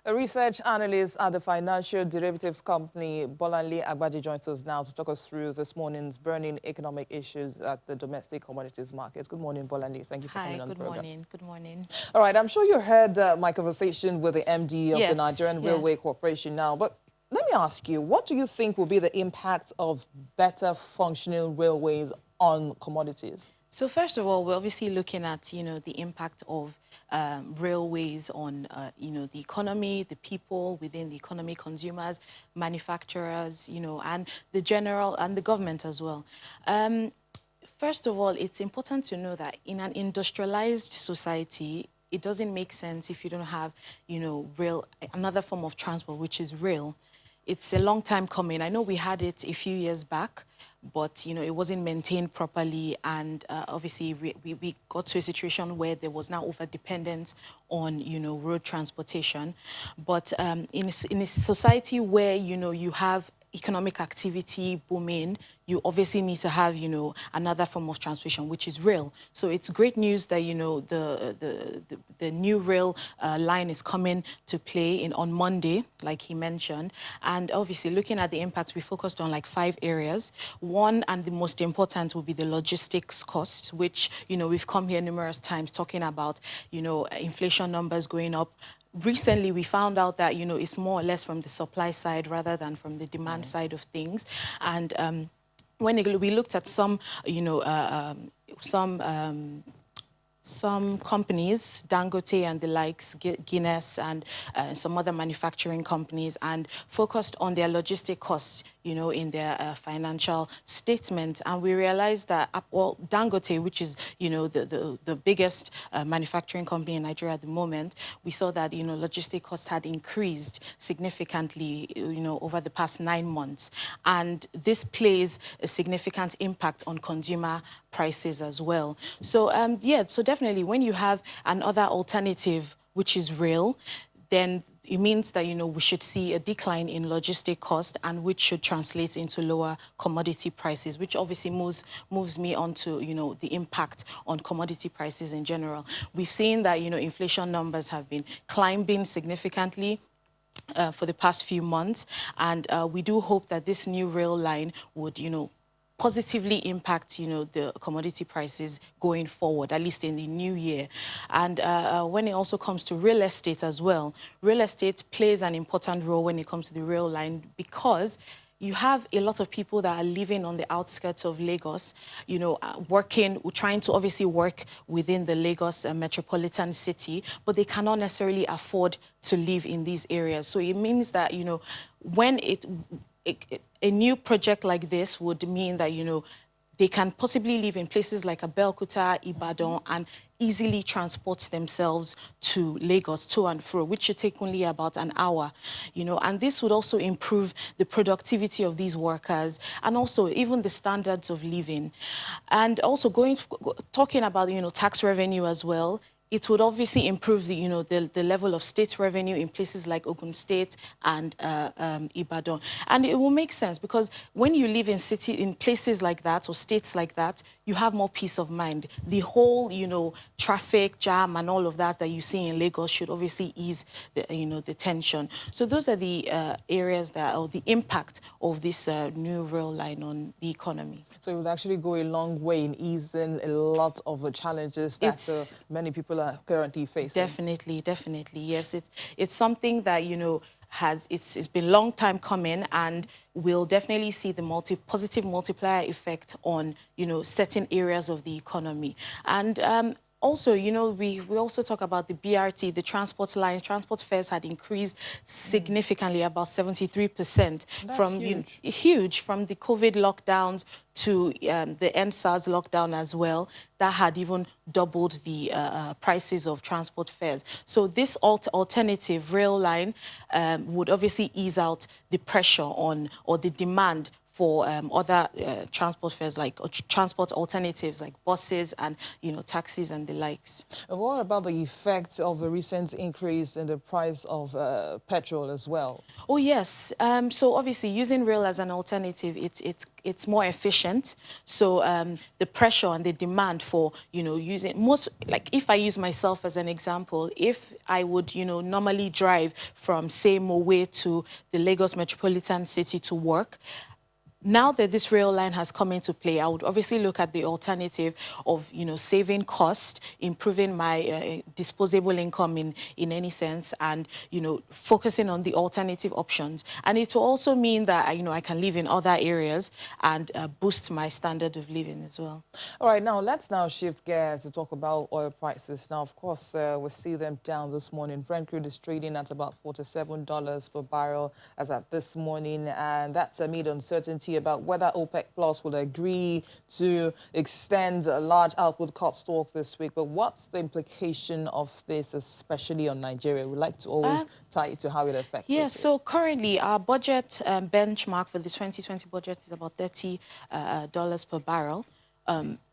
A research analyst at the financial derivatives company Bolanle Agbaje joins us now to talk us through this morning's burning economic issues at the domestic commodities markets. Good morning, Bolanle. Thank you for coming on the program. Hi, good morning. Good morning. All right, I'm sure you heard my conversation with the MD of the Nigerian Railway Corporation now, but let me ask you, what do you think will be the impact of better functioning railways on commodities? So first of all, we're obviously looking at, the impact of railways on, the economy, the people within the economy, consumers, manufacturers, and the general and the government as well. First of all, it's important to know that in an industrialized society, it doesn't make sense if you don't have, another form of transport, which is rail. It's a long time coming. I know we had it a few years back, but, it wasn't maintained properly. And obviously, we got to a situation where there was now over-dependence on, road transportation. But in a society where, you have economic activity booming, you obviously need to have, another form of transportation, which is rail. So it's great news that, the new rail line is coming to play on Monday, like he mentioned. And obviously, looking at the impacts, we focused on like 5 areas. One, and the most important, will be the logistics costs, which, we've come here numerous times talking about, inflation numbers going up. Recently, we found out that, it's more or less from the supply side rather than from the demand side of things. And when we looked at some, some companies, Dangote and the likes, Guinness and some other manufacturing companies, and focused on their logistic costs, in their financial statement. And we realized that, well, Dangote, which is, the biggest manufacturing company in Nigeria at the moment, we saw that, logistic costs had increased significantly, over the past 9 months. And this plays a significant impact on consumer prices as well. So, so definitely when you have another alternative, which is rail, then it means that, we should see a decline in logistic cost, and which should translate into lower commodity prices, which obviously moves me on to, the impact on commodity prices in general. We've seen that, inflation numbers have been climbing significantly for the past few months. And we do hope that this new rail line would, positively impact, the commodity prices going forward, at least in the new year. And when it also comes to real estate as well, real estate plays an important role when it comes to the rail line, because you have a lot of people that are living on the outskirts of Lagos, trying to obviously work within the Lagos metropolitan city, but they cannot necessarily afford to live in these areas. So it means that, when a new project like this would mean that, they can possibly live in places like Abeokuta, Ibadan, and easily transport themselves to Lagos, to and fro, which should take only about an hour, and this would also improve the productivity of these workers, and also even the standards of living. And also talking about, tax revenue as well. It would obviously improve the level of state revenue in places like Ogun State and Ibadan. And it will make sense, because when you live in places like that or states like that, you have more peace of mind. The whole, traffic jam and all of that you see in Lagos should obviously ease the tension. So those are the areas or the impact of this new rail line on the economy. So it would actually go a long way in easing a lot of the challenges that many people are currently facing. Definitely, yes. It's something that, it's been a long time coming, and we'll definitely see the positive multiplier effect on, certain areas of the economy. And also, we also talk about the BRT, the transport lines. Transport fares had increased significantly, about 73%. That's huge, from the COVID lockdowns to the EndSARS lockdown as well. That had even doubled the prices of transport fares. So this alternative rail line would obviously ease out the pressure on, or the demand for other transport fares, like transport alternatives like buses and, taxis and the likes. And what about the effects of the recent increase in the price of petrol as well? Oh, yes. So obviously using rail as an alternative, it's more efficient. So the pressure and the demand for, using like if I use myself as an example, if I would, normally drive from, say, Mowe to the Lagos metropolitan city to work, now that this rail line has come into play, I would obviously look at the alternative of, saving cost, improving my disposable income in any sense, and, focusing on the alternative options. And it will also mean that, I can live in other areas and boost my standard of living as well. All right, now let's shift gears to talk about oil prices. Now, of course, we see them down this morning. Brent crude is trading at about $47 per barrel as at this morning, and that's amid uncertainty about whether OPEC Plus will agree to extend a large output cut talk this week. But what's the implication of this, especially on Nigeria? We like to always tie it to how it affects us. Yes, so currently our budget benchmark for the 2020 budget is about $30 per barrel.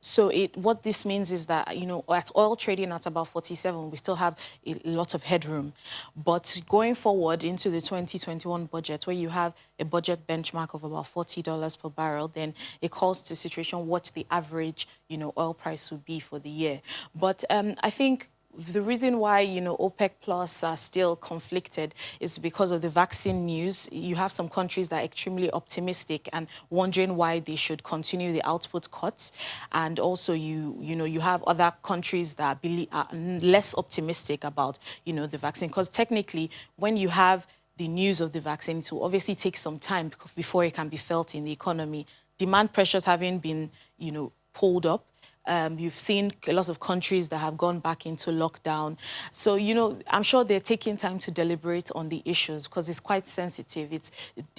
So what this means is that, at oil trading at about 47, we still have a lot of headroom. But going forward into the 2021 budget, where you have a budget benchmark of about $40 per barrel, then it calls to situation what the average, oil price would be for the year. But I think the reason why, OPEC Plus are still conflicted is because of the vaccine news. You have some countries that are extremely optimistic and wondering why they should continue the output cuts. And also, you have other countries that are less optimistic about, the vaccine. Because technically, when you have the news of the vaccine, it will obviously take some time before it can be felt in the economy. Demand pressures having been, pulled up. You've seen a lot of countries that have gone back into lockdown. So, I'm sure they're taking time to deliberate on the issues because it's quite sensitive.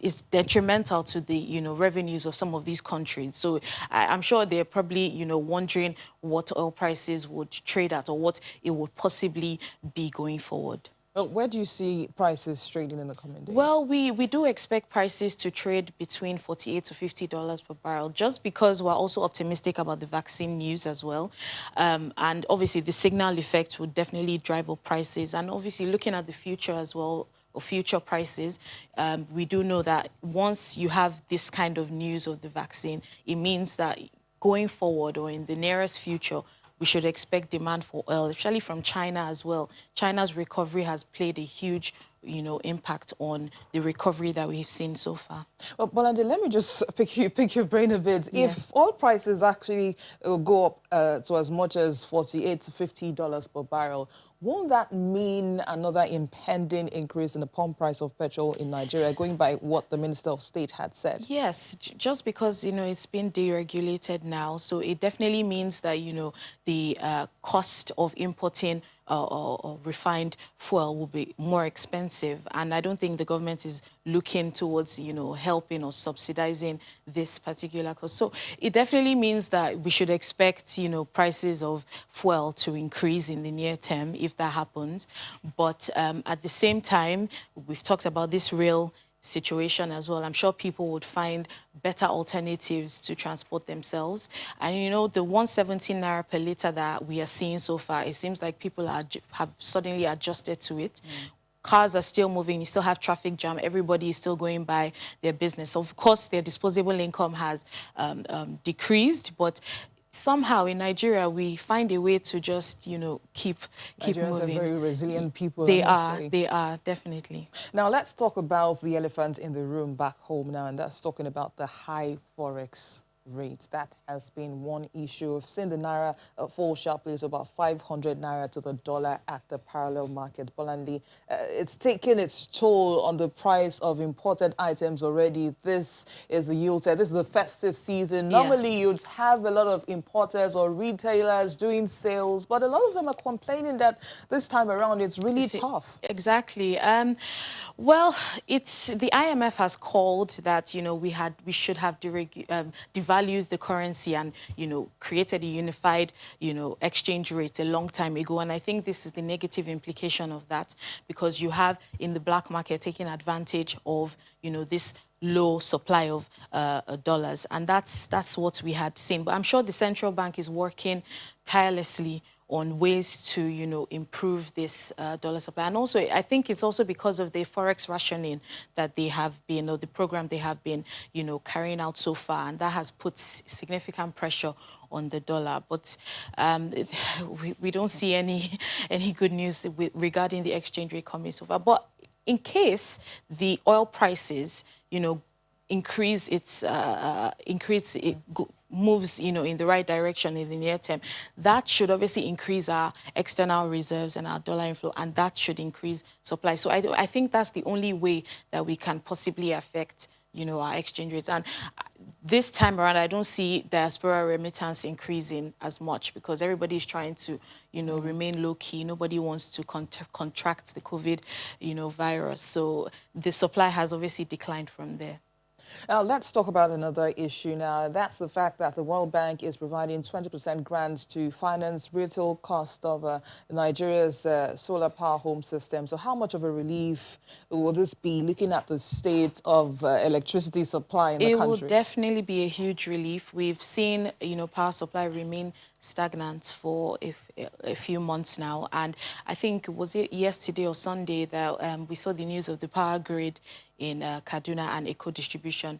It's detrimental to the, revenues of some of these countries. So I'm sure they're probably, wondering what oil prices would trade at or what it would possibly be going forward. Well, where do you see prices trading in the coming days? Well, we do expect prices to trade between $48 to $50 per barrel, just because we're also optimistic about the vaccine news as well. And obviously, the signal effect would definitely drive up prices. And obviously, looking at the future as well, or future prices, we do know that once you have this kind of news of the vaccine, it means that going forward or in the nearest future, we should expect demand for oil, especially from China as well. China's recovery has played a huge, impact on the recovery that we've seen so far. Well, Bolande, let me just pick your brain a bit. Yeah. If oil prices actually go up to as much as $48 to $50 per barrel, won't that mean another impending increase in the pump price of petrol in Nigeria, going by what the Minister of State had said? Yes, just because, it's been deregulated now. So it definitely means that, the cost of importing or refined fuel will be more expensive. And I don't think the government is looking towards, helping or subsidizing this particular cost. So it definitely means that we should expect, prices of fuel to increase in the near term if that happens. But at the same time, we've talked about this rail situation as well. I'm sure people would find better alternatives to transport themselves. And, the 117 naira per litre that we are seeing so far, it seems like people have suddenly adjusted to it. Cars are still moving, you still have traffic jam, everybody is still going by their business. Of course, their disposable income has decreased, but somehow in Nigeria, we find a way to just, keep Nigerians moving. are very resilient people. They are, definitely. Now, let's talk about the elephant in the room back home now, and that's talking about the high forex rate. That has been one issue. We've seen the naira fall sharply to about 500 naira to the dollar at the parallel market. Bolandi, it's taken its toll on the price of imported items already. This is a Yuletide. This is a festive season. Normally, you'd have a lot of importers or retailers doing sales, but a lot of them are complaining that this time around it's really tough. Exactly. Well, the IMF has called that, we should have devalued the currency and, created a unified, exchange rate a long time ago. And I think this is the negative implication of that, because you have in the black market taking advantage of, this low supply of dollars, and that's what we had seen. But I'm sure the central bank is working tirelessly on ways to, improve this dollar supply. And also, I think it's also because of the forex rationing that they have been, or the program they have been, carrying out so far, and that has put significant pressure on the dollar. But we don't see any good news regarding the exchange rate coming so far. But in case the oil prices, increase its moves, in the right direction in the near term, that should obviously increase our external reserves and our dollar inflow, and that should increase supply. So I think that's the only way that we can possibly affect, our exchange rates. And this time around, I don't see diaspora remittance increasing as much because everybody's trying to, remain low key. Nobody wants to contract the COVID, virus. So the supply has obviously declined from there. Now, let's talk about another issue now. That's the fact that the World Bank is providing 20% grants to finance retail cost of Nigeria's solar power home system. So how much of a relief will this be, looking at the state of electricity supply in the country? It will definitely be a huge relief. We've seen, power supply remain stagnant for a few months now. And I think, was it yesterday or Sunday that we saw the news of the power grid in Kaduna and Eco Distribution,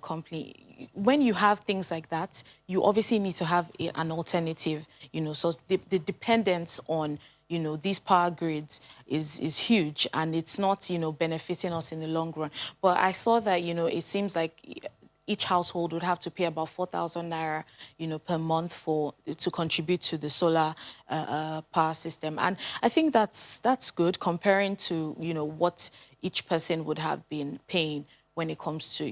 company. When you have things like that, you obviously need to have an alternative, so the dependence on, these power grids is huge, and it's not, benefiting us in the long run. But I saw that, it seems like each household would have to pay about 4,000 naira, per month to contribute to the solar power system. And I think that's good comparing to, what each person would have been paying when it comes to,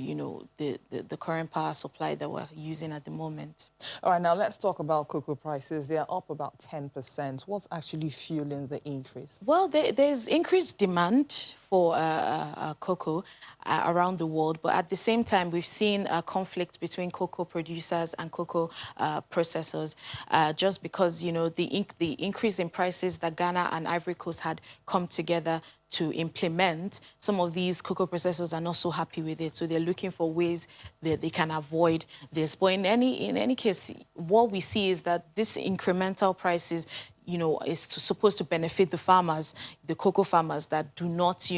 the current power supply that we're using at the moment. All right, now let's talk about cocoa prices. They are up about 10%. What's actually fueling the increase? Well, there's increased demand for cocoa around the world, but at the same time, we've seen a conflict between cocoa producers and cocoa processors, just because, the increase in prices that Ghana and Ivory Coast had come together to implement. Some of these cocoa processors are not so happy with it, so they're looking for ways that they can avoid this. But in any case, what we see is that this incremental prices, is supposed to benefit the farmers, the cocoa farmers that do not,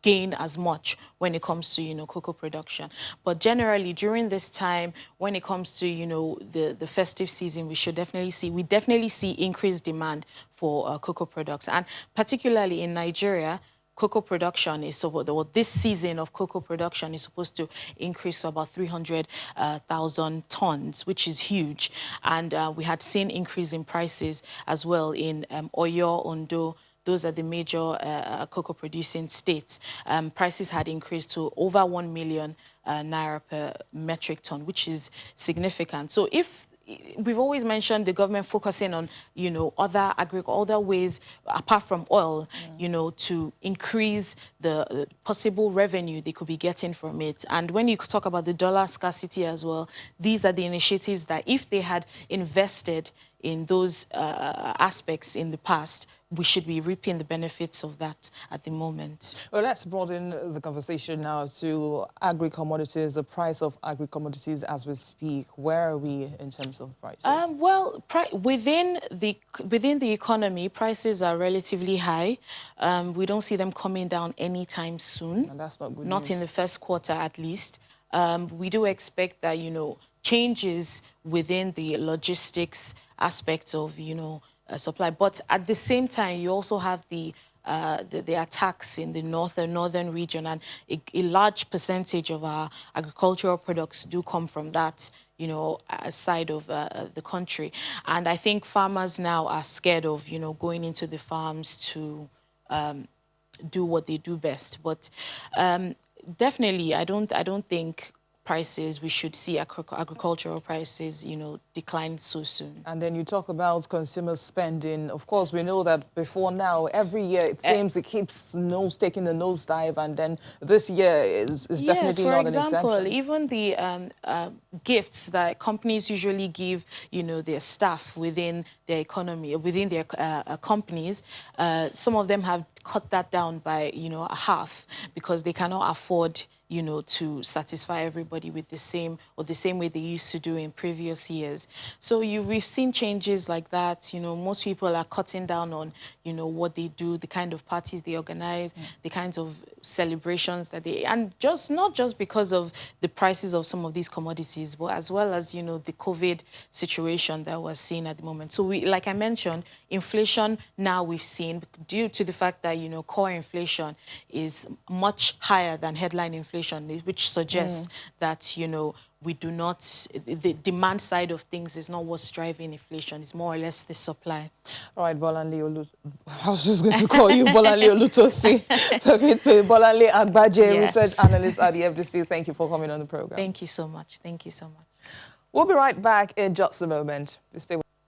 gain as much when it comes to, cocoa production. But generally, during this time, when it comes to, the festive season, we definitely see increased demand for cocoa products. And particularly in Nigeria, cocoa production is this season of cocoa production is supposed to increase to about 300,000 tons, which is huge. And we had seen increase in prices as well in Oyo, Ondo. Those are the major cocoa producing states. Prices had increased to over 1 million naira per metric ton, which is significant. So if we've always mentioned the government focusing on, other ways apart from oil, to increase the possible revenue they could be getting from it. And when you talk about the dollar scarcity as well, these are the initiatives that if they had invested in those aspects in the past, we should be reaping the benefits of that at the moment. Well, let's broaden the conversation now to agri-commodities, the price of agri-commodities as we speak. Where are we in terms of prices? Well, within the economy, prices are relatively high. We don't see them coming down anytime soon. And that's not good Not news. in the first quarter, at least. We do expect that, changes within the logistics aspects of, supply. But at the same time, you also have the attacks in the northern region, and a large percentage of our agricultural products do come from that, side of the country. And I think farmers now are scared of, going into the farms to do what they do best. But definitely, I don't think we should see agricultural prices, decline so soon. And then you talk about consumer spending. Of course, we know that before now, every year it seems it keeps taking the nosedive, and then this year is definitely not an exception. For example, even the gifts that companies usually give, their staff within their economy, within their companies, some of them have cut that down by, a half because they cannot afford you know, to satisfy everybody with the same way they used to do in previous years. So we've seen changes like that. You know, most people are cutting down on, you know, what they do, the kind of parties they organize, the kinds of celebrations that they, and not just because of the prices of some of these commodities, but as well as, you know, the COVID situation that we're seeing at the moment. So like I mentioned, inflation now we've seen, due to the fact that, you know, core inflation is much higher than headline inflation, which suggests that, you know, we do not, the demand side of things is not what's driving inflation. It's more or less the supply. All right, Bolanle I was just going to call you Bolanle Olutosi, Bolanle Agbaje, research analyst at the FDC. Thank you for coming on the program. Thank you so much. Thank you so much. We'll be right back in just a moment. Stay with